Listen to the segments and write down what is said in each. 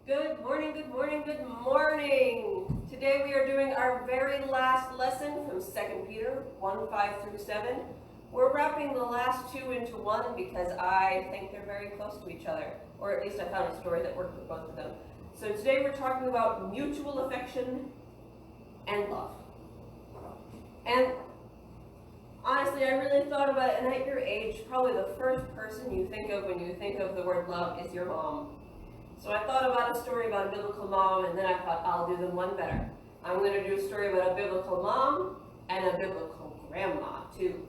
Good morning, good morning, good morning. Today we are doing our very last lesson from 2 Peter 1:5 through 7. We're wrapping the last two into one because I think they're very close to each other, or at least I found a story that worked with both of them. So today we're talking about mutual affection and love. And honestly, I really thought about it, and at your age, probably the first person you think of when you think of the word love is your mom. So I thought about a story about a biblical mom, and then I thought I'll do them one better. I'm going to do a story about a biblical mom and a biblical grandma, too.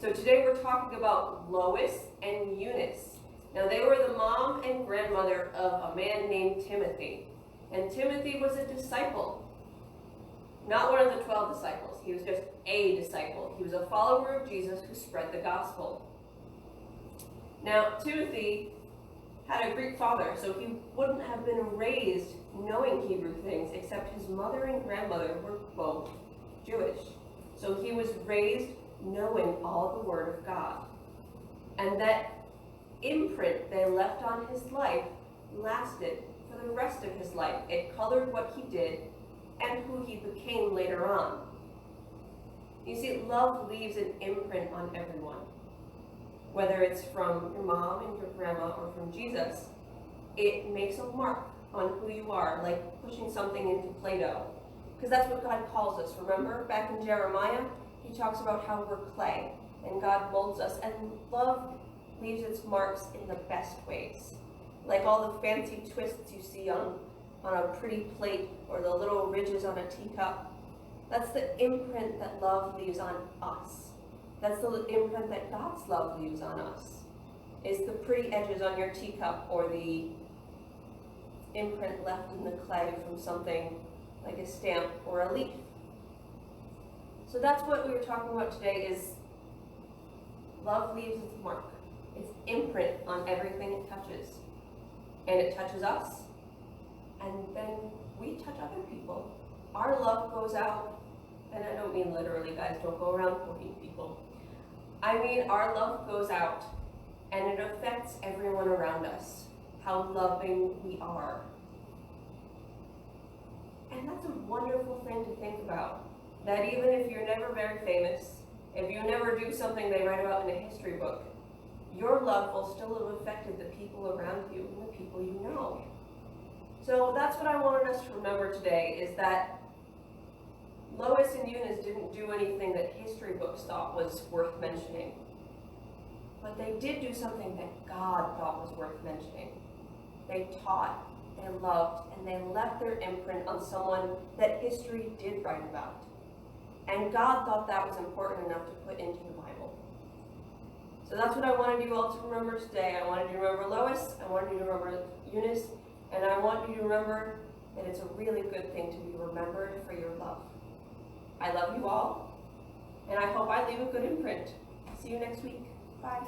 So today we're talking about Lois and Eunice. Now they were the mom and grandmother of a man named Timothy. And Timothy was a disciple. Not one of the 12 disciples. He was just a disciple. He was a follower of Jesus who spread the gospel. Now Timothy had a Greek father, so he wouldn't have been raised knowing Hebrew things, except his mother and grandmother were both Jewish. So he was raised knowing all the Word of God. And that imprint they left on his life lasted for the rest of his life. It colored what he did and who he became later on. You see, love leaves an imprint on everyone. Whether it's from your mom and your grandma or from Jesus, it makes a mark on who you are, like pushing something into Play-Doh. Because that's what God calls us. Remember, back in Jeremiah, he talks about how we're clay, and God molds us, and love leaves its marks in the best ways. Like all the fancy twists you see on a pretty plate, or the little ridges on a teacup. That's the imprint that love leaves on us. That's the imprint that God's love leaves on us. Is the pretty edges on your teacup, or the imprint left in the clay from something like a stamp or a leaf. So that's what we were talking about today, is love leaves its mark, its imprint on everything it touches. And it touches us, and then we touch other people. Our love goes out, and I don't mean literally, guys, don't go around poking people. I mean, our love goes out, and it affects everyone around us, how loving we are. And that's a wonderful thing to think about, that even if you're never very famous, if you never do something they write about in a history book, your love will still have affected the people around you and the people you know. So that's what I wanted us to remember today, is that Lois and Eunice didn't do anything that history books thought was worth mentioning. But they did do something that God thought was worth mentioning. They taught, they loved, and they left their imprint on someone that history did write about. And God thought that was important enough to put into the Bible. So that's what I wanted you all to remember today. I wanted you to remember Lois, I wanted you to remember Eunice, and I want you to remember that it's a really good thing to be remembered for your love. I love you all, and I hope I leave a good imprint. See you next week. Bye.